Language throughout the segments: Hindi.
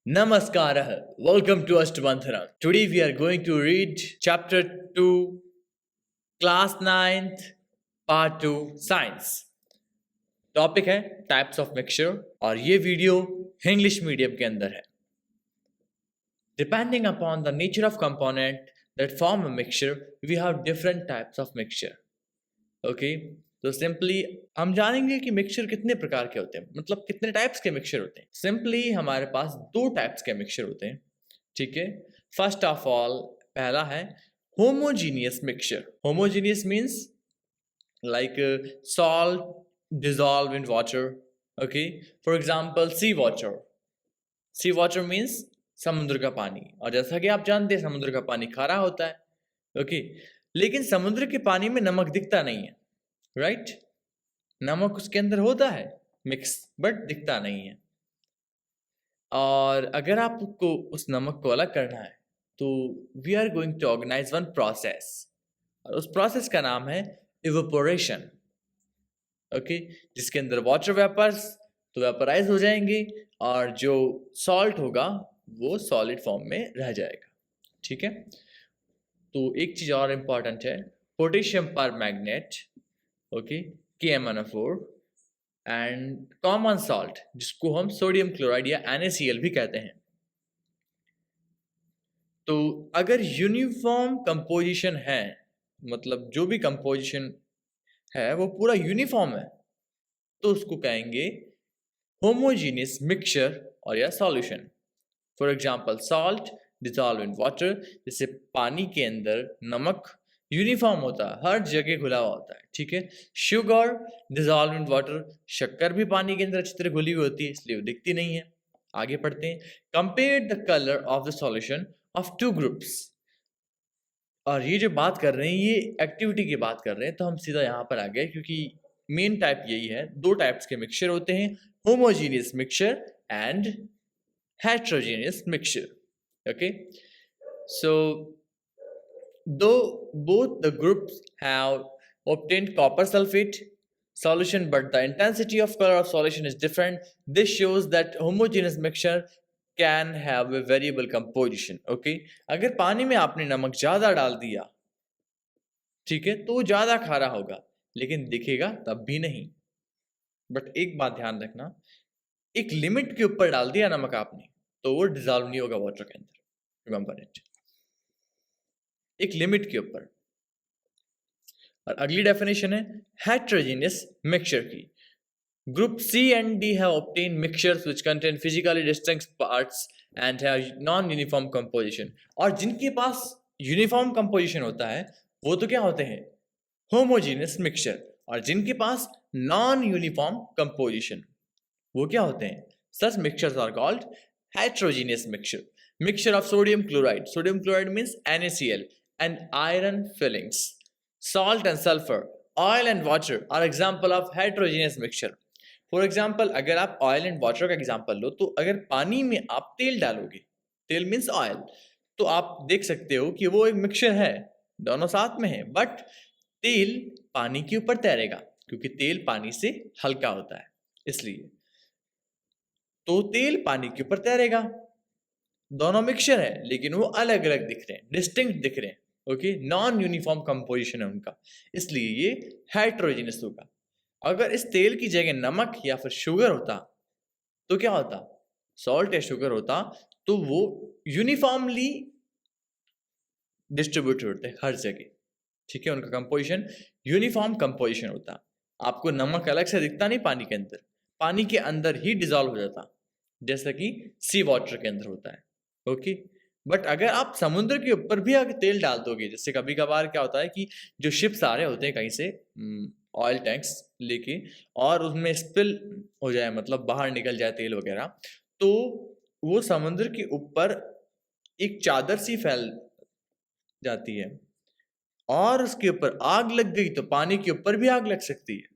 Namaskara. Welcome to Ashtavanthana. Today we are going to read chapter 2, class 9th, part 2, science. Topic है टाइप्स ऑफ मिक्सचर और ये वीडियो इंग्लिश मीडियम के अंदर है. Depending upon the nature of component that form a mixture, we have different types of mixture. Okay? तो सिंपली हम जानेंगे कि मिक्सचर कितने प्रकार के होते हैं, मतलब कितने टाइप्स के मिक्सचर होते हैं. सिंपली हमारे पास दो टाइप्स के मिक्सचर होते हैं. ठीक है. फर्स्ट ऑफ ऑल पहला है homogeneous mixture. Homogeneous means like salt dissolve in water. Okay, for example sea water. Sea water means समुद्र का पानी, और जैसा कि आप जानते हैं समुद्र का पानी खारा होता है. ओके, लेकिन समुद्र के पानी में नमक दिखता नहीं है. राइट, नमक उसके अंदर होता है मिक्स, बट दिखता नहीं है. और अगर आपको उस नमक को अलग करना है तो we are going to organise one process, और उस प्रोसेस का नाम है इवेपोरेशन. ओके, जिसके अंदर वाटर वेपर्स तो वेपराइज हो जाएंगे और जो सॉल्ट होगा वो सॉलिड फॉर्म में रह जाएगा. ठीक है. तो एक चीज और इम्पॉर्टेंट है, पोटेशियम पर magnet, okay, KMnO4 and common salt जिसको हम सोडियम क्लोराइड या NaCl भी कहते हैं. तो अगर यूनिफॉर्म कंपोजिशन है, मतलब जो भी कंपोजिशन है वो पूरा यूनिफॉर्म है, तो उसको कहेंगे होमोजीनियस मिक्सचर और या solution. For example salt dissolve in water, जैसे पानी के अंदर नमक यूनिफॉर्म होता है, हर जगह घुला हुआ होता है. ठीक है. शुगर डिसॉल्व इन वाटर, शक्कर भी पानी के अंदर अच्छी तरह घुली हुई होती है, इसलिए वो दिखती नहीं है. आगे पढ़ते हैं. Compare the colour of the solution of two groups. और ये जो बात कर रहे हैं ये एक्टिविटी की बात कर रहे हैं, तो हम सीधा यहाँ पर आ गए, क्योंकि मेन टाइप यही है. दो टाइप्स के मिक्सचर होते हैं, homogeneous mixture and heterogeneous mixture. Okay, so दो both the groups have obtained copper sulfate solution, but the intensity of color of solution is different. This shows that homogeneous mixture can have a variable composition. Okay, अगर पानी में आपने नमक ज्यादा डाल दिया, ठीक है, तो ज्यादा खारा होगा, लेकिन दिखेगा तब भी नहीं. बट एक बात ध्यान रखना, एक लिमिट के ऊपर डाल दिया नमक आपने तो वो डिजॉल्व नहीं होगा वाटर के अंदर. रिमेंबर इट, एक लिमिट के ऊपर. और अगली डेफिनेशन है हेट्रोजीनियस मिक्सचर की. Group C and D have obtained mixtures which contain physically distinct parts and have non-uniform composition. और जिनके पास यूनिफॉर्म कंपोजिशन होता है वो तो क्या होते हैं, होमोजीनियस मिक्सचर. और जिनके पास नॉन यूनिफॉर्म कंपोजिशन वो क्या होते हैं, such mixtures are called heterogeneous mixture. Mixture of sodium chloride. Sodium chloride means NaCl and iron fillings. Salt and sulfur, oil and water are example of heterogeneous mixture. For example अगर आप ऑयल एंड वाटर का एग्जाम्पल लो, तो अगर पानी में आप तेल डालोगे, तेल मीन्स ऑयल, तो आप देख सकते हो कि वो एक मिक्सचर है, दोनों साथ में है, बट तेल पानी के ऊपर तैरेगा क्योंकि तेल पानी से हल्का होता है, इसलिए तो तेल पानी के ऊपर तैरेगा. दोनों मिक्सचर है लेकिन वो अलग अलग दिख रहे हैं, डिस्टिंक्ट दिख रहे हैं. ओके, नॉन यूनिफॉर्म कंपोजिशन है उनका, इसलिए ये हेट्रोजीनियस होगा. अगर इस तेल की जगह नमक या फिर शुगर होता तो क्या होता, सॉल्ट या शुगर होता, तो वो यूनिफॉर्मली डिस्ट्रीब्यूटेड होते हर जगह. ठीक है, उनका कंपोजिशन यूनिफॉर्म कंपोजिशन होता. आपको नमक अलग से दिखता नहीं पानी के अंदर, पानी के अंदर ही डिजॉल्व हो जाता, जैसा कि सी वाटर के अंदर होता है. ओके, बट अगर आप समुद्र के ऊपर भी अगर तेल डाल दोगे, जैसे कभी कभार क्या होता है कि जो शिप्स आ रहे होते हैं कहीं से ऑयल टैंक्स लेके, और उसमें स्पिल हो जाए, मतलब बाहर निकल जाए तेल वगैरह, तो वो समुद्र के ऊपर एक चादर सी फैल जाती है, और उसके ऊपर आग लग गई तो पानी के ऊपर भी आग लग सकती है.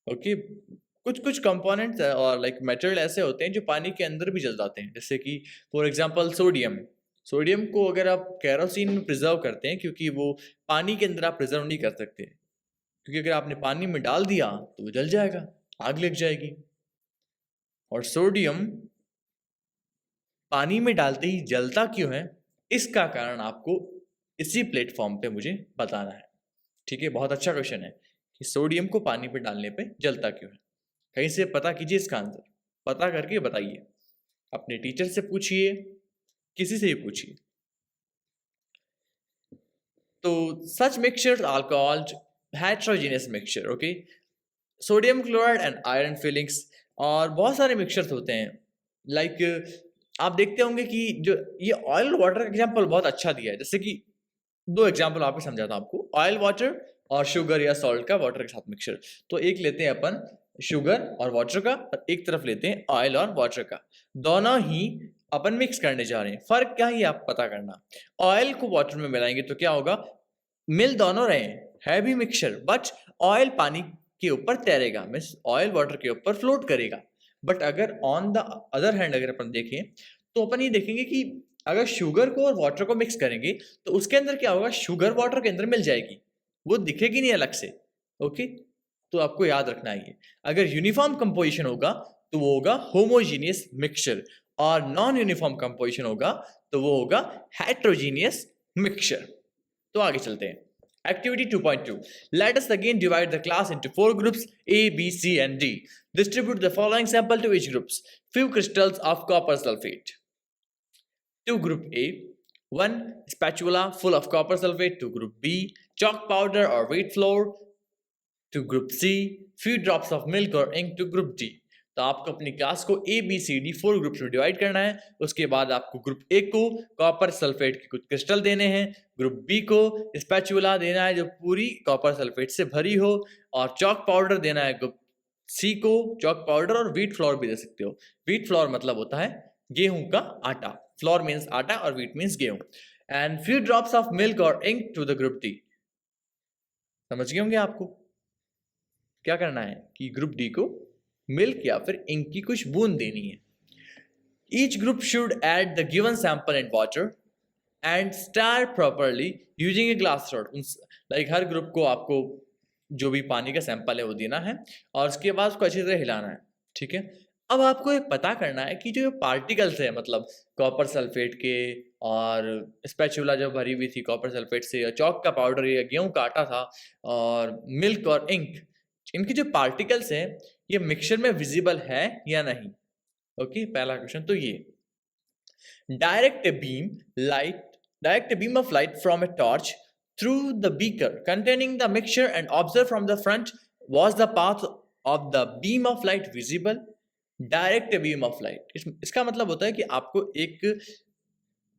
ओके, कुछ कुछ कंपोनेंट्स और लाइक मेटेरियल ऐसे होते हैं जो पानी के अंदर भी जल जाते हैं, जैसे कि फॉर एग्जांपल सोडियम. सोडियम को अगर आप केरोसिन में प्रिजर्व करते हैं, क्योंकि वो पानी के अंदर आप प्रिजर्व नहीं कर सकते, क्योंकि अगर आपने पानी में डाल दिया तो वो जल जाएगा, आग लग जाएगी. और सोडियम पानी में डालते ही जलता क्यों है, इसका कारण आपको इसी प्लेटफॉर्म पे मुझे बताना है। ठीक है, बहुत अच्छा क्वेश्चन है कि सोडियम को पानी पे डालने पे जलता क्यों है। कहीं से पता कीजिए इसका आंसर, पता करके बताइए। अपने टीचर से पूछिए, किसी से भी पूछिए। तो such mixtures are called heterogeneous mixture, okay? Sodium chloride and iron filings, और बहुत सारे मिक्सचर्स होते हैं। लाइक आप देखते होंगे कि जो ये ऑयल वाटर का एग्जांपल बहुत अच्छा दिया है। जैसे कि दो एग्जांपल आप ही समझाता हूं आपको, ऑयल वाटर और शुगर या सॉल्ट का वाटर के साथ मिक्सचर। तो एक लेते हैं अपन शुगर और वाटर का, और एक तरफ लेते हैं ऑयल और वाटर का। दोनों ही अपन मिक्स करने जा रहे हैं। फर्क क्या है आप पता करना। ऑयल को वाटर में मिलाएंगे तो क्या होगा, मिल दोनों रहे हैं, है भी मिक्सचर, बट ऑयल पानी के ऊपर तैरेगा, मीन्स ऑयल वाटर के ऊपर फ्लोट करेगा। बट अगर ऑन द अदर हैंड अगर अपन देखें तो अपन ये देखेंगे कि अगर शुगर को और वाटर को मिक्स करेंगे तो उसके अंदर क्या होगा, शुगर वाटर के अंदर मिल जाएगी, वो दिखेगी नहीं अलग से। ओके, तो आपको याद रखना है ये। अगर यूनिफॉर्म कंपोजिशन होगा तो वो होगा होमोजीनियस मिक्सचर, और नॉन यूनिफॉर्म कंपोजिशन होगा तो वो होगा हेट्रोजीनियस मिक्सचर। तो आगे चलते हैं। Activity 2.2. Let us again divide the class into 4 groups A, B, C, and D. Distribute the following sample to each groups. Few crystals of copper sulfate. To group A, 1 spatula full of copper sulfate. To group B, chalk powder or wheat flour. To group C, few drops of milk or ink. To group D. तो आपको अपनी क्लास को A B C D 4 groups में डिवाइड करना है। उसके बाद आपको ग्रुप ए को कॉपर सल्फेट के कुछ क्रिस्टल देने हैं, ग्रुप बी को स्पैचुला देना है जो पूरी कॉपर सल्फेट से भरी हो, और चॉक पाउडर देना है ग्रुप सी को, चॉक पाउडर, और व्हीट फ्लोर भी दे सकते हो। व्हीट फ्लोर मतलब होता है गेहूं का आटा, फ्लोर मीन्स आटा और व्हीट मीन्स गेहूं। And few drops of milk और ink to the group D. समझ गए होंगे आपको क्या करना है कि ग्रुप डी को मिल्क या फिर इंक की कुछ बूंद देनी है। Each group should add the given sample in water and stir properly using a glass rod. Like her group को आपको जो भी पानी का सैंपल है वो देना है, और उसके बाद उसको अच्छी तरह हिलाना है। ठीक है, अब आपको ये पता करना है कि जो पार्टिकल्स है, मतलब कॉपर सल्फेट के, और स्पैचुला जो भरी हुई थी कॉपर सल्फेट से, या चॉक का पाउडर या गेहूं का आटा था, और मिल्क और इंक, इनके जो पार्टिकल्स हैं ये मिक्सचर में विजिबल है या नहीं। ओके, पहला क्वेश्चन तो ये। Direct a beam of light from a torch through the beaker containing the mixture and observe from the front. Was the path of the beam of light visible? Direct beam of light, इसका मतलब होता है कि आपको एक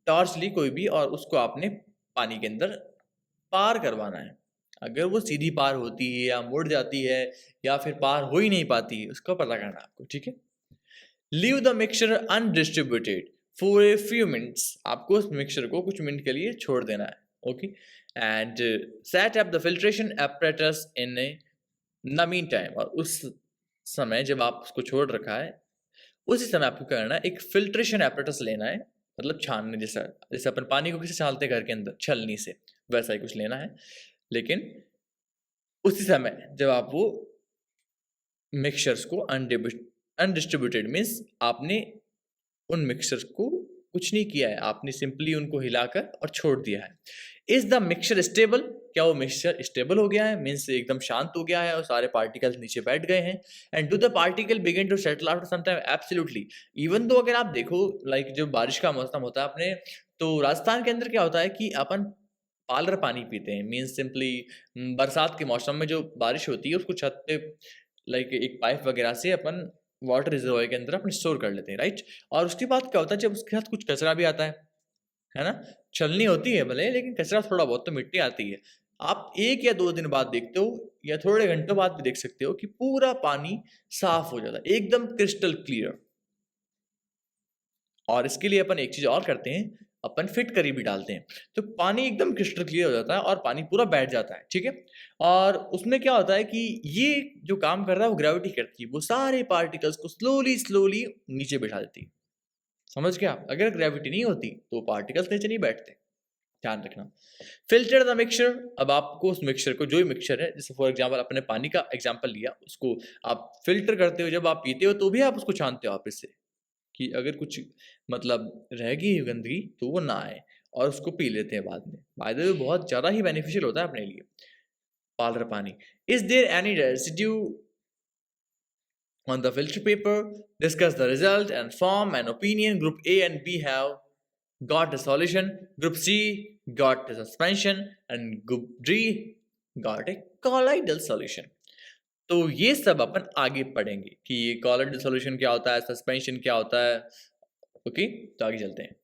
टॉर्च ली कोई भी, और उसको आपने पानी के अंदर पार करवाना है। अगर वो सीधी पार होती है या मुड़ जाती है या फिर पार हो ही नहीं पाती है, उसको पता करना है आपको। ठीक है, leave the mixture undistributed for a few minutes, आपको उस मिक्सचर को कुछ मिनट के लिए छोड़ देना है। Okay, and set up the filtration apparatus in the mean time, और उस समय जब आप उसको छोड़ रखा है उसी समय आपको क्या करना है, एक फिल्ट्रेशन एपरेटस लेना है, मतलब छानने जैसा, जैसे अपन पानी को किसे छानते हैं घर के अंदर छलनी से, वैसा ही कुछ लेना है। लेकिन उसी समय जब आप वो मिक्सचर्स को अनडिस्ट्रीब्यूटेड मीन्स आपने उन मिक्सचर्स को कुछ नहीं किया है, आपने सिंपली उनको हिलाकर और छोड़ दिया है। इज द मिक्सचर स्टेबल, क्या वो मिक्सचर स्टेबल हो गया है, मीन्स एकदम शांत हो गया है और सारे पार्टिकल्स नीचे बैठ गए हैं। And do the particle begin to settle after some time, absolutely. Even though अगर आप देखो, लाइक जो बारिश का मौसम होता है अपने, तो राजस्थान के अंदर क्या होता है कि अपन पालर पानी पीते हैं, मीन्स सिंपली बरसात के मौसम में जो बारिश होती है उसको छत पे लाइक एक पाइप वगैरह से अपन वाटर रिजर्वायर के अंदर अपन स्टोर कर लेते हैं, राइट। और उसके बाद क्या होता है, जब उसके साथ कुछ कचरा भी आता है ना, छलनी होती है भले, लेकिन कचरा थोड़ा बहुत तो मिट्टी आती है। आप 1 या 2 दिन बाद देखते हो, या थोड़े घंटों बाद भी देख सकते हो कि पूरा पानी साफ हो जाता है, एकदम क्रिस्टल क्लियर। और इसके लिए अपन एक चीज और करते हैं, अपन फिटकरी भी डालते हैं, तो पानी एकदम क्रिस्टल क्लियर हो जाता है और पानी पूरा बैठ जाता है। ठीक है, और उसमें क्या होता है कि ये जो काम कर रहा है वो ग्रेविटी करती है, वो सारे पार्टिकल्स को स्लोली स्लोली नीचे बैठा देती है। समझ गया, अगर ग्रेविटी नहीं होती तो पार्टिकल्स नीचे नहीं बैठते, ध्यान रखना। फिल्टर द मिक्सचर, अब आपको उस मिक्सचर को, जो भी मिक्सचर है, जैसे फॉर एग्जांपल अपने पानी का एग्जांपल लिया, उसको आप फिल्टर करते हो, जब आप पीते हो तो भी आप उसको छानते हो आप इससे, कि अगर कुछ मतलब रह गई है गंदगी तो वो ना आए, और उसको पी लेते हैं बाद में। बाय द वे बहुत ज़्यादा ही बेनिफिशियल होता है अपने लिए पाउडर पानी। Is there any residue on the filter paper? Discuss the result and form an opinion. Group A and B have got the solution, Group C got the suspension, and Group D got a colloidal solution. तो ये सब अपन आगे पढ़ेंगे कि ये colloidal solution क्या होता है, सस्पेंशन क्या होता है। ओके, तो आगे चलते हैं।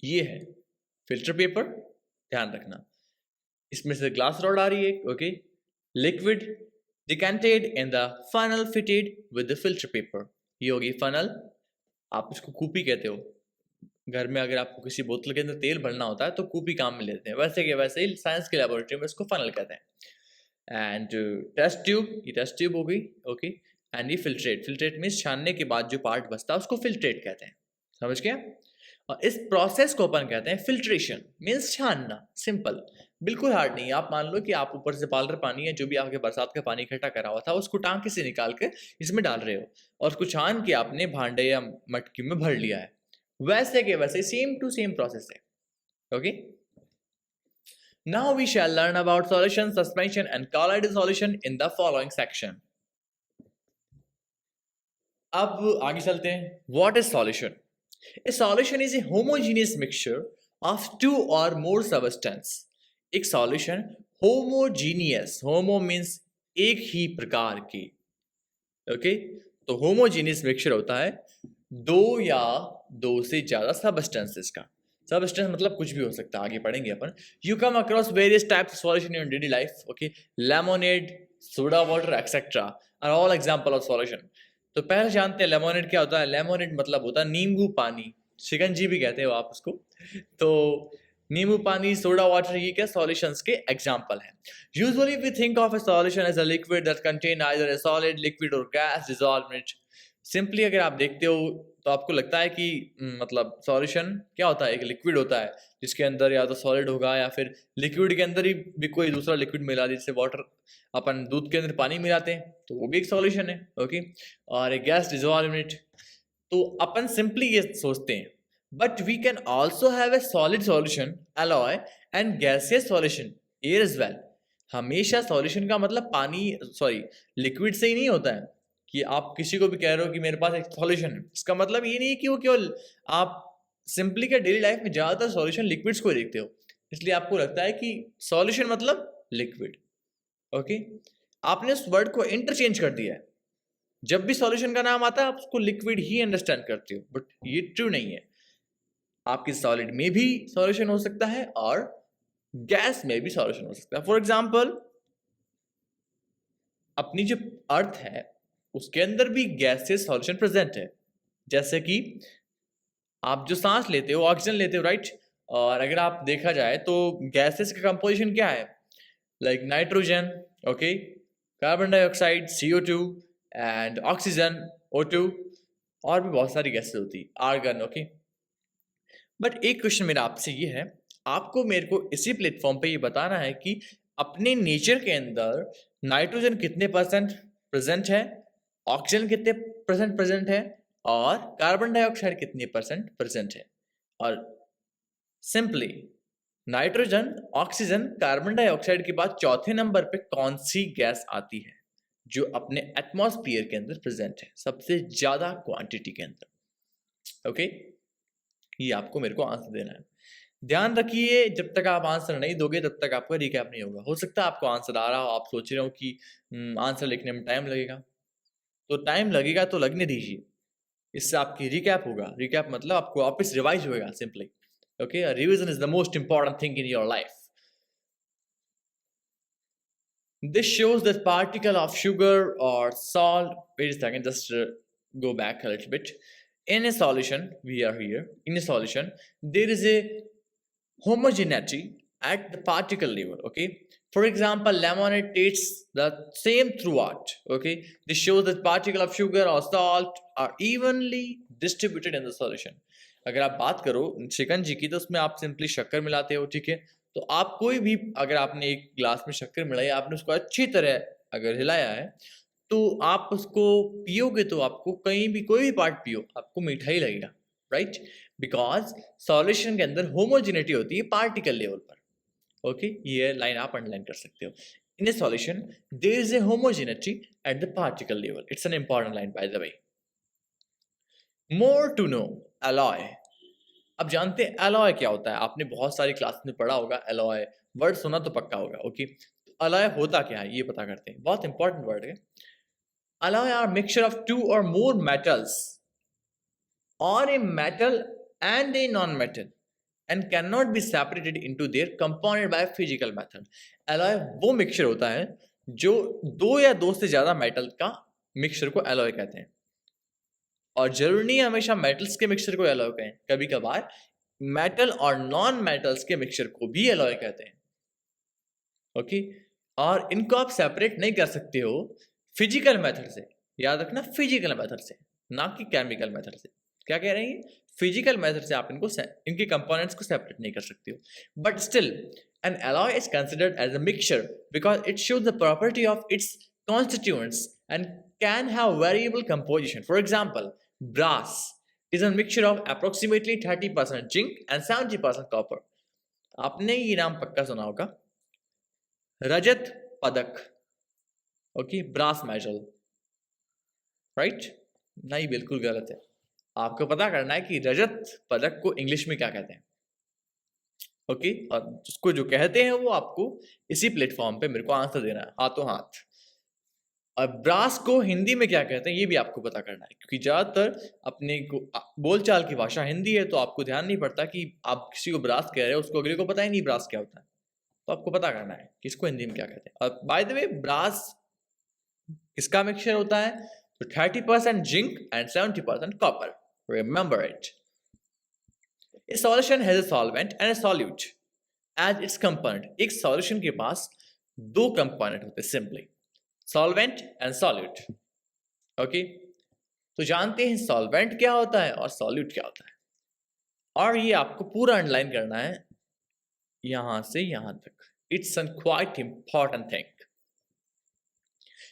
ये है फिल्टर पेपर, ध्यान रखना इसमें से ग्लास रॉड आ रही है। Okay, liquid decanted in the funnel fitted with the filter paper. ये होगी funnel, आप इसको कूपी कहते हो। घर में अगर आपको किसी बोतल के अंदर तेल भरना होता है तो कूपी काम में लेते हैं, वैसे के वैसे ही साइंस की लेबोरेटरी में इसको funnel कहते हैं। एंड टेस्ट ट्यूब, ये टेस्ट ट्यूब हो गई। ओके, एंड ये फिल्ट्रेट, फिल्ट्रेट मीन्स छानने के बाद जो पार्ट बचता है उसको फिल्ट्रेट कहते हैं, समझ गया। और इस प्रोसेस को अपन कहते हैं फिल्ट्रेशन, मीन्स छानना। सिंपल, बिल्कुल हार्ड नहीं है। आप मान लो कि आप ऊपर से पाउडर पानी है जो भी आपके बरसात का पानी इकट्ठा करा हुआ था उसको टांकी से निकाल के इसमें डाल रहे हो और उसको छान के आपने भांडे या मटकी में भर लिया है, वैसे के वैसे सेम टू सेम प्रोसेस है। Okay, now we shall learn about solution, suspension and colloidal solution in the following section. अब आगे चलते हैं। What is solution? A solution is a homogeneous mixture of two or more substance. एक solution homogeneous, homo means एक ही प्रकार की। ओके, तो homogeneous mixture होता है दो या दो से ज्यादा substances का। Substance मतलब कुछ भी हो सकता है, आगे पढ़ेंगे अपन। You come across various types of solution in your daily life. Okay, lemonade, soda water, etc. are all example of solution. तो पहले जानते हैं लेमोनेड क्या होता है। लेमोनेड मतलब होता है नींबू पानी, शिकंजी भी कहते हो आप उसको। तो नींबू पानी, सोडा वाटर, ये क्या सॉल्यूशंस के एग्जांपल हैं। Usually we think of a solution as a liquid that contain either a solid, liquid और gas dissolved in it. Simply अगर आप देखते हो तो आपको लगता है कि मतलब सॉल्यूशन क्या होता है, एक लिक्विड होता है जिसके अंदर या तो सॉलिड होगा या फिर लिक्विड के अंदर ही भी कोई दूसरा लिक्विड मिला दे, जैसे वाटर अपन दूध के अंदर पानी मिलाते हैं तो वो भी एक सॉल्यूशन है। ओके, और एक गैस डिसॉल्व्ड इन इट। तो अपन सिंपली ये सोचते हैं, but we can also have a solid solution, alloy and gaseous solution air as well. हमेशा सॉल्यूशन का मतलब पानी सॉरी लिक्विड से ही नहीं होता है कि आप किसी को भी कह रहे हो कि मेरे पास एक सॉल्यूशन है, इसका मतलब ये नहीं है कि वो केवल आप सिंपली क्या डेली लाइफ में ज्यादातर सॉल्यूशन लिक्विड्स को देखते हो, इसलिए आपको लगता है कि सॉल्यूशन मतलब लिक्विड। ओके, आपने उस वर्ड को इंटरचेंज कर दिया है। जब भी सॉल्यूशन का नाम आता है आप उसको लिक्विड ही अंडरस्टैंड करते हो, बट ये ट्रू नहीं है। आपकी सॉलिड में भी सॉल्यूशन हो सकता है और गैस में भी सॉल्यूशन हो सकता है। फॉर एग्जांपल, अपनी जो अर्थ है उसके अंदर भी गैसेस सॉल्यूशन प्रेजेंट है। जैसे कि आप जो सांस लेते हो, ऑक्सीजन लेते हो, राइट। और अगर आप देखा जाए तो गैसेस का कंपोजिशन क्या है, like nitrogen, okay, carbon dioxide CO2 and oxygen O2, और भी बहुत सारी गैसेस होती है, आर्गन। ओके, बट एक क्वेश्चन मेरा आपसे ये है, आपको मेरे को इसी प्लेटफॉर्म पे ये बताना है कि अपने नेचर के अंदर नाइट्रोजन कितने परसेंट प्रेजेंट है, ऑक्सीजन कितने परसेंट प्रेजेंट है और कार्बन डाइऑक्साइड कितने परसेंट प्रेजेंट है। और simply nitrogen, oxygen, carbon dioxide के बाद चौथे नंबर पे कौन सी गैस आती है जो अपने एटमॉस्फेयर के अंदर प्रेजेंट है सबसे ज्यादा क्वांटिटी के अंदर। ओके, ये आपको मेरे को आंसर देना है। ध्यान रखिए, जब तक आप आंसर नहीं दोगे तब तक आपका रिकैप नहीं होगा। हो सकता है आपको आंसर आ रहा हो, आप सोच रहे हो कि आंसर लिखने में टाइम लगेगा, तो टाइम लगेगा तो लगने दीजिए, इससे आपकी रिकैप होगा। रिकैप मतलब आपको वापस रिवाइज होगा simply. Okay, revision is the most important thing in your life. This shows that particle of sugar or salt. Wait a second, just go back a little bit. In a solution, we are here. In a solution, there is a homogeneity at the particle level. Okay. For example, lemonade tastes the same throughout. Okay. This shows that particle of sugar or salt are evenly distributed in the solution. अगर आप बात करो शिकंजी की तो उसमें आप सिंपली शक्कर मिलाते हो, ठीक है। तो आप कोई भी अगर आपने एक ग्लास में शक्कर मिलाई, आपने उसको अच्छी तरह अगर हिलाया है तो आप उसको पियोगे तो आपको कहीं भी कोई भी पार्ट पियो आपको मीठा ही लगेगा, राइट? बिकॉज सॉल्यूशन के अंदर होमोजेनिटी होती है पार्टिकल लेवल पर। ओके, ये लाइन आप अंडरलाइन कर सकते हो। In a solution there is a homogeneity at the particle level. It's an important line by the way. More to know alloy. अब जानते हैं अलॉय क्या होता है? आपने बहुत सारी क्लास में पढ़ा होगा अलॉय, वर्ड सुना तो पक्का होगा। ओके, अलॉय होता क्या है ये पता करते हैं, बहुत इंपॉर्टेंट वर्ड है। Alloy are mixture of two or more metals or a metal and a non metal and cannot be separated into their component by physical method. alloy वो मिक्सचर होता है जो दो या दो से ज्यादा मेटल का मिक्सचर को alloy कहते हैं। और जरूरी नहीं हमेशा मेटल्स के मिक्सचर को alloy कहें, कभी कभार मेटल और नॉन मेटल्स के मिक्सचर को भी alloy कहते हैं। ओके, और इनको आप सेपरेट नहीं कर सकते हो फिजिकल मेथड से। याद रखना, फिजिकल मेथड से, ना कि केमिकल मेथड से। क्या कह रहे हैं? फिजिकल मेथड से आप इनके कंपोनेंट्स को सेपरेट नहीं कर सकते हो। But still an alloy is considered as a mixture because it shows the property of its constituents and can have variable composition. For example, brass is a mixture of approximately 30% zinc and 70% copper. आपने ये नाम पक्का सुना होगा, रजत पदक। Okay, brass metal, right? नहीं, बिल्कुल गलत है। आपको पता करना है कि रजत पदक को इंग्लिश में क्या कहते हैं। ओके, और उसको जो कहते हैं वो आपको इसी प्लेटफॉर्म पे मेरे को आंसर देना है हाथों हाथ। और ब्रास को हिंदी में क्या कहते हैं ये भी आपको पता करना है, क्योंकि ज्यादातर अपने को बोलचाल की भाषा हिंदी है, तो आपको ध्यान नहीं पड़ता कि आप किसी को ब्रास कह रहे हो, उसको अगले को पता ही नहीं ब्रास क्या होता है। तो आपको पता करना है कि इसको हिंदी में क्या कहते हैं। और बाय द वे, ब्रास किसका मिक्सचर होता है? तो 30% zinc and 70% copper. Remember it. A solution has a solvent and a solute as its component. एक solution के पास दो component होते हैं, simply solvent and solute. Okay? तो जानते हैं solvent क्या होता है और solute क्या होता है, और ये आपको पूरा अंडरलाइन करना है यहां से यहां तक। It's a quite important thing.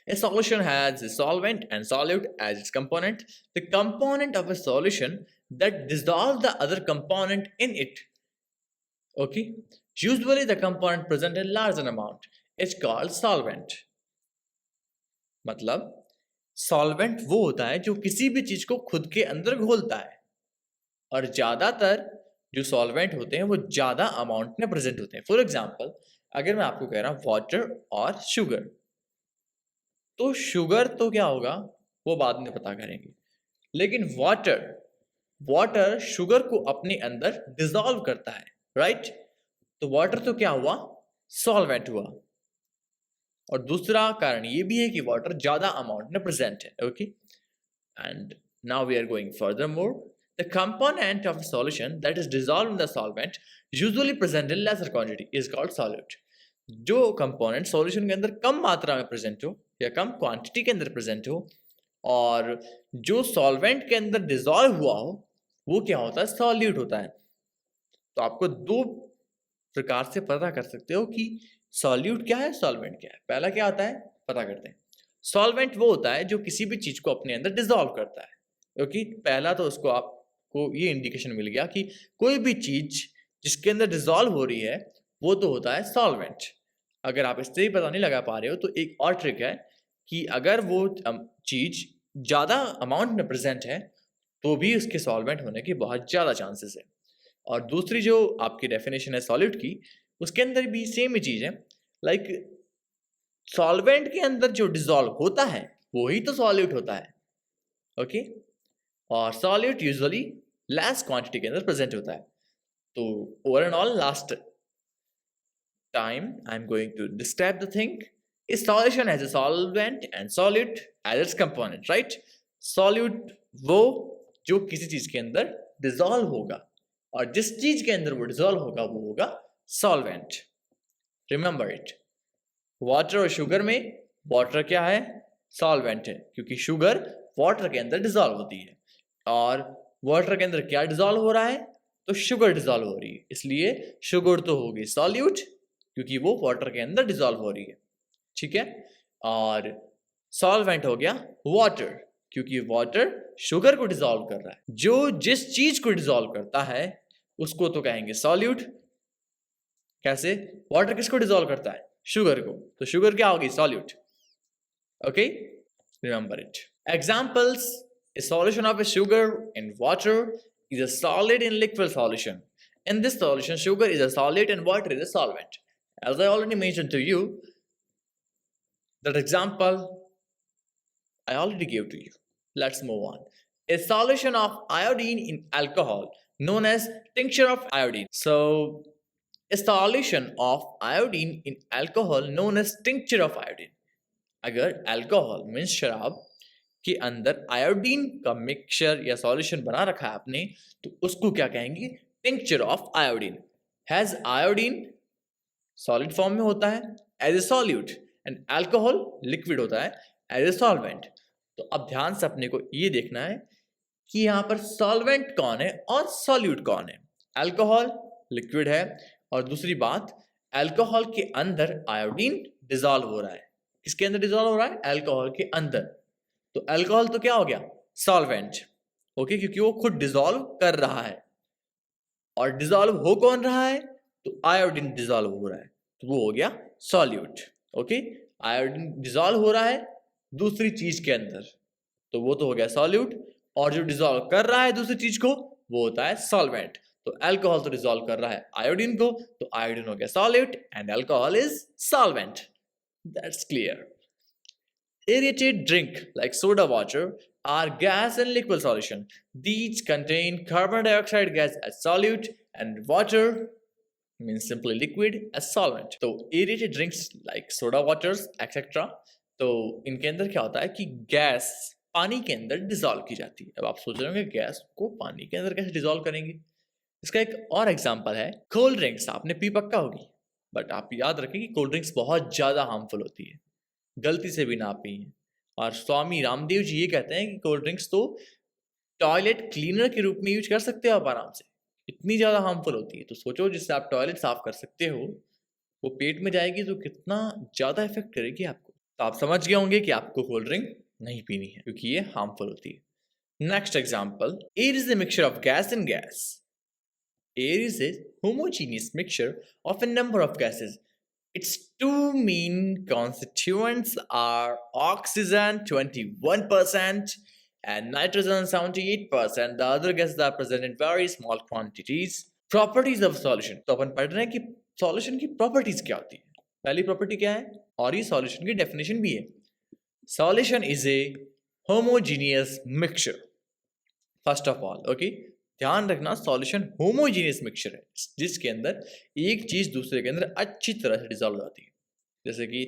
A solution has a solvent and solute as its component. The component of a solution that dissolves the other component in it. Okay? Usually the component present in larger amount is called solvent. मतलब solvent वो होता है जो किसी भी चीज को खुद के अंदर घोलता है, और ज्यादातर जो solvent होते हैं वो ज्यादा अमाउंट में प्रेजेंट होते हैं। फॉर एग्जाम्पल, अगर मैं आपको कह रहा हूं वाटर और शुगर, तो शुगर तो क्या होगा वो बाद में पता करेंगे, लेकिन वाटर शुगर को अपने अंदर डिसॉल्व करता है, राइट? तो वाटर तो क्या हुआ? सॉल्वेंट हुआ। और दूसरा कारण ये भी है कि वाटर ज्यादा अमाउंट में प्रेजेंट है। Okay, and now we are going further more. The component of solution that is dissolved in the solvent usually present in lesser quantity is called solute. जो कंपोनेंट सॉल्यूशन के अंदर कम मात्रा में प्रेजेंट हो या कम क्वांटिटी के अंदर प्रेजेंट हो, और जो सॉल्वेंट के अंदर डिसॉल्व हुआ हो, वो क्या होता है? सॉल्यूट होता है। तो आपको दो प्रकार से पता कर सकते हो कि सॉल्यूट क्या है, सॉल्वेंट क्या है। पहला क्या होता है पता करते हैं। सॉल्वेंट वो होता है जो किसी भी चीज को अपने अंदर डिसॉल्व करता है। क्योंकि पहला तो उसको आपको ये इंडिकेशन मिल गया कि कोई भी चीज जिसके अंदर डिसॉल्व हो रही है वो तो होता है सॉल्वेंट। अगर आप इससे ही पता नहीं लगा पा रहे हो तो एक और ट्रिक है कि अगर वो चीज ज्यादा अमाउंट में प्रेजेंट है तो भी उसके सॉल्वेंट होने के बहुत ज्यादा चांसेस है। और दूसरी जो आपकी डेफिनेशन है सॉलिड की, उसके अंदर भी सेम ही चीज है। लाइक सॉल्वेंट के अंदर जो डिसॉल्व होता है वो ही तो सॉल्यूट होता है। ओके, और सॉल्यूट यूजुअली लेस क्वांटिटी के अंदर प्रेजेंट होता है। तो over and all, last time I'm going to describe the thing. A solution has a solvent and solute as its component, right? Solute वो जो किसी चीज के अंदर डिसॉल्व होगा, और जिस चीज के अंदर वो डिसॉल्व होगा वो होगा सॉल्वेंट। Remember it. वाटर और शुगर में वाटर क्या है? सॉल्वेंट है, क्योंकि शुगर वाटर के अंदर डिसॉल्व होती है, और वाटर के अंदर क्या डिसॉल्व हो रहा है? तो शुगर डिसॉल्व हो रही है, इसलिए शुगर तो होगी सॉल्यूट क्योंकि वो वाटर के अंदर डिसॉल्व हो रही है। ठीक है, और सॉल्वेंट हो गया वाटर, क्योंकि वाटर शुगर को डिसॉल्व कर रहा है। जो जिस चीज को डिसॉल्व करता है उसको तो कहेंगे सॉल्यूट। कैसे? वाटर किसको डिसॉल्व करता है? शुगर को, तो शुगर क्या होगी? Solute. Okay, remember it. Examples: a solution of a sugar in water is a solid in liquid solution. In this solution, sugar is a solid and water is a solvent. As I already mentioned to you, that example I already gave to you. Let's move on. A solution of iodine in alcohol known as tincture of iodine. So, a solution of iodine in alcohol known as tincture of iodine. अगर alcohol means शराब के अंदर आयोडीन का मिक्सचर या सॉल्यूशन बना रखा है आपने, तो उसको क्या कहेंगे? Tincture of iodine. Has iodine solid form में होता है as a solute and alcohol liquid होता है एज ए सॉल्वेंट। तो अब ध्यान से अपने को ये देखना है कि यहाँ पर सॉल्वेंट कौन है और सॉल्यूट कौन है। अल्कोहल लिक्विड है, और दूसरी बात, अल्कोहल के अंदर आयोडीन डिसॉल्व हो रहा है। किसके अंदर डिसॉल्व हो रहा है? अल्कोहल के अंदर। तो अल्कोहल तो क्या हो गया? सॉल्वेंट। ओके, क्योंकि वो खुद डिसॉल्व कर रहा है। और डिसॉल्व हो कौन रहा है? तो आयोडीन डिसॉल्व हो रहा है, तो वो हो गया सॉल्यूट। ओके, आयोडीन डिसॉल्व हो रहा है दूसरी चीज के अंदर, तो वो तो हो गया सॉल्यूट। और जो डिसॉल्व कर रहा है दूसरी चीज को, वो होता है सॉल्वेंट। तो अल्कोहल तो डिसॉल्व कर रहा है आयोडीन को, तो आयोडीन हो गया solute and alcohol is solvent. That's clear. Aerated drink like soda water are gas and liquid solution. These contain carbon dioxide gas as solute and water means simply liquid as solvent. तो aerated drinks like soda waters etc. तो इनके अंदर क्या होता है कि गैस पानी के अंदर डिसॉल्व की जाती है। अब आप सोच रहे होंगे गैस को पानी के अंदर कैसे डिसॉल्व करेंगे? इसका एक और एग्जांपल है कोल्ड ड्रिंक्स। आपने पी पक्का होगी, बट आप याद रखें कि कोल्ड ड्रिंक्स बहुत ज़्यादा हार्मफुल होती है, गलती से भी ना पिए। और स्वामी रामदेव जी ये कहते हैं कि कोल्ड ड्रिंक्स तो टॉयलेट क्लीनर के रूप में यूज कर सकते हो आप आराम से, इतनी ज़्यादा हार्मफुल होती है। तो सोचो जिससे आप टॉयलेट साफ कर सकते हो वो पेट में जाएगी तो कितना ज़्यादा इफेक्ट करेगी आपको। तो आप समझ गए होंगे कि आपको कोल्ड ड्रिंक नहीं पीनी है क्योंकि ये हार्मफुल होती है। Next example, air is the mixture of gas and gas. Air is a homogeneous mixture of a number of gases. Its two main constituents are oxygen 21% and nitrogen 78%. The other gases are present in very small quantities. Properties of solution. तो अपन पढ़ रहे हैं कि solution की properties क्या होती है। पहली property क्या है, और ये solution की definition भी है। Solution is a homogeneous mixture. First of all, okay? ध्यान रखना, सॉल्यूशन होमोजीनियस मिक्सचर है जिसके अंदर एक चीज दूसरे के अंदर अच्छी तरह से डिसॉल्व हो जाती है, जैसे कि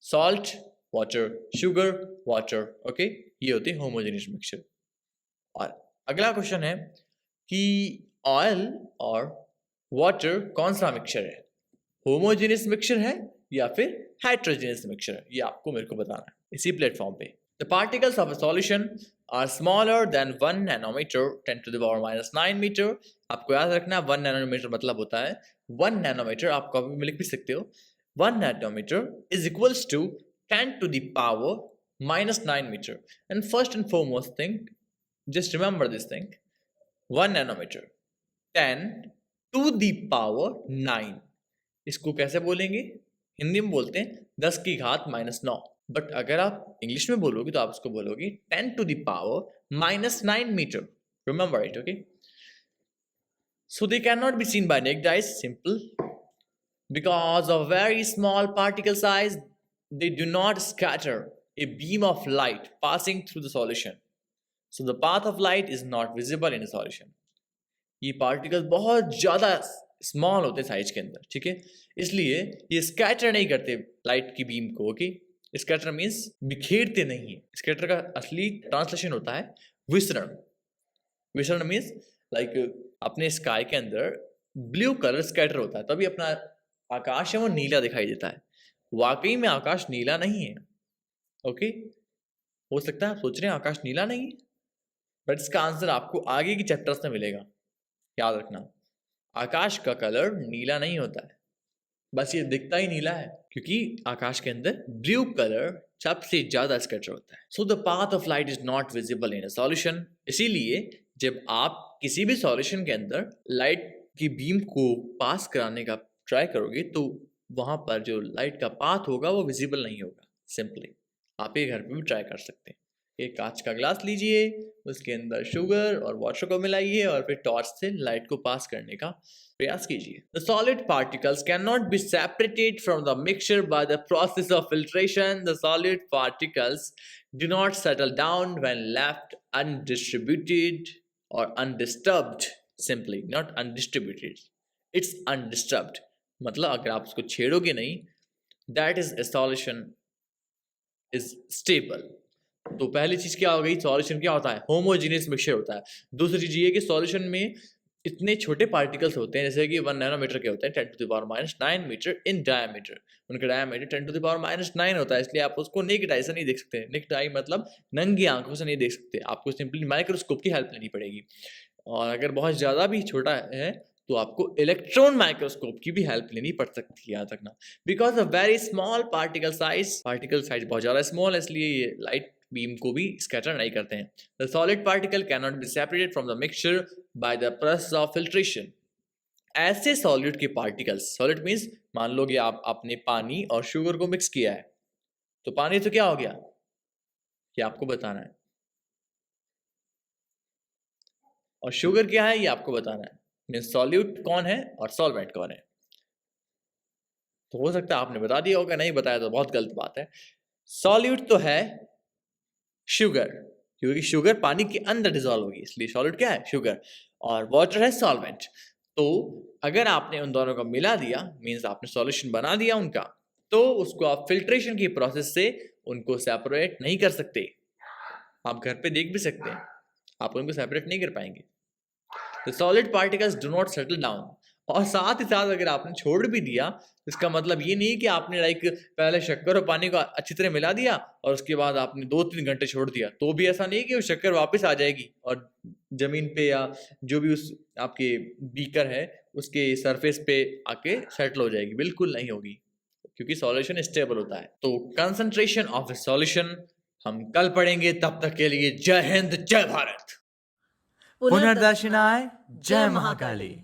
salt water, sugar water. Okay, ये होते हैं होमोजीनियस मिक्सचर। और अगला क्वेश्चन है कि ऑयल और वाटर कौन सा मिक्सचर है, होमोजीनियस मिक्सचर है या फिर हेटेरोजीनियस मिक्सचर है, ये आपको मेरे को बताना है इसी प्लेटफॉर्म पे। The particles of a solution are smaller than 1 nanometer 10 to the power minus 9 meter. आपको याद रखना 1 नैनोमीटर मतलब होता है 1 नैनोमीटर, आप कॉपी में लिख भी सकते हो। 1 nanometre is equals to 10 to the power minus 9 meter. And first and foremost thing, just remember this thing, 1 nanometer 10 to the power 9, इसको कैसे बोलेंगे? हिंदी में बोलते हैं 10 की घात माइनस 9, बट अगर आप इंग्लिश में बोलोगे तो आप उसको बोलोगे 10 to the power minus 9 meter. Remember it, okay? So they cannot be seen by naked eyes, simple. Because of very small particle size, they do not scatter a beam of light passing through the solution. So the path of light is not visible in the solution. ये पार्टिकल बहुत ज़्यादा स्मॉल होते हैं साइज के अंदर, ठीक है, इसलिए ये स्कैटर नहीं करते लाइट की बीम को। ओके, स्कैटर मीन्स बिखेरते नहीं है। स्कैटर का असली ट्रांसलेशन होता है विसरण। विसरण मीन्स लाइक अपने स्काई के अंदर ब्लू कलर स्कैटर होता है, तभी अपना आकाश है वो नीला दिखाई देता है। वाकई में आकाश नीला नहीं है। ओके, हो सकता है आप सोच रहे हैं आकाश नीला नहीं है, बट इसका आंसर आपको आगे की चैप्टर्स में मिलेगा। याद रखना, आकाश का कलर नीला नहीं होता है, बस ये दिखता ही नीला है क्योंकि आकाश के अंदर ब्लू कलर सबसे ज्यादा स्कैटर होता है। So the path of light is not visible in a solution. इसीलिए जब आप किसी भी सॉल्यूशन के अंदर लाइट की बीम को पास कराने का ट्राई करोगे तो वहां पर जो लाइट का पाथ होगा वो विजिबल नहीं होगा। सिंपली आप ये घर पे भी ट्राई कर सकते हैं। एक कांच का ग्लास लीजिए, उसके अंदर शुगर और वाटर को मिलाइए और फिर टॉर्च से लाइट को पास करने का प्रयास कीजिए। The solid particles cannot be separated from the mixture by the process of filtration. The solid particles do not settle down when left undistributed or undisturbed. Simply, not undistributed. It's undisturbed. मतलब अगर आप उसको छेड़ोगे नहीं, that is a solution is stable. तो पहली चीज क्या हो गई, सॉल्यूशन क्या होता है, होमोजीनियस मिक्सचर होता है। दूसरी चीज ये कि सॉल्यूशन में इतने छोटे पार्टिकल्स होते हैं, जैसे कि 1 नैनोमीटर के होते हैं, 10⁻⁹ मीटर इन डायमीटर। उनका डायमीटर 10⁻⁹ होता है, इसलिए आप उसको नेकेड आई से नहीं देख सकते। नेकेड आई मतलब नंगी आंखों से नहीं देख सकते, आपको सिंपली माइक्रोस्कोप की हेल्प लेनी पड़ेगी। और अगर बहुत ज़्यादा भी छोटा है तो आपको इलेक्ट्रॉन माइक्रोस्कोप की भी हेल्प लेनी पड़ सकती है, याद रखना। Because of very small particle size बहुत ज़्यादा स्मॉल है, इसलिए ये लाइट बीम को भी स्कैटर नहीं करते हैं। The solid particle can not be separated from the mixture by the process of filtration. ऐसे सॉलिड के पार्टिकल्स, सॉलिड मीन्स मान लो कि आपने पानी और शुगर को मिक्स किया है, तो पानी तो क्या हो गया ये आपको बताना है, और शुगर क्या है ये आपको बताना है। मीन्स सॉल्यूट कौन है और सॉल्वेंट कौन है। तो हो सकता है आपने बता दिया होगा, नहीं बताया तो बहुत गलत बात है। सॉल्यूट तो है शुगर, क्योंकि शुगर पानी के अंदर डिसॉल्व होगी, इसलिए सॉलिड क्या है, शुगर। और वाटर है सॉल्वेंट। तो अगर आपने उन दोनों को मिला दिया, मीन्स आपने सॉल्यूशन बना दिया उनका, तो उसको आप फिल्ट्रेशन की प्रोसेस से उनको सेपरेट नहीं कर सकते। आप घर पे देख भी सकते हैं, आप उनको सेपरेट नहीं कर पाएंगे। तो solid particles do not settle down. और साथ ही साथ अगर आपने छोड़ भी दिया, इसका मतलब ये नहीं कि आपने पहले शक्कर और पानी को अच्छी तरह मिला दिया और उसके बाद आपने 2-3 घंटे छोड़ दिया, तो भी ऐसा नहीं कि वो शक्कर वापस आ जाएगी और जमीन पे या जो भी उस आपके बीकर है उसके सरफेस पे आके सेटल हो जाएगी। बिल्कुल नहीं होगी, क्योंकि सॉल्यूशन स्टेबल होता है। तो कंसंट्रेशन ऑफ ए सॉल्यूशन हम कल पढ़ेंगे। तब तक के लिए जय हिंद, जय भारत। पुनर्दर्शनाय जय महाकाली।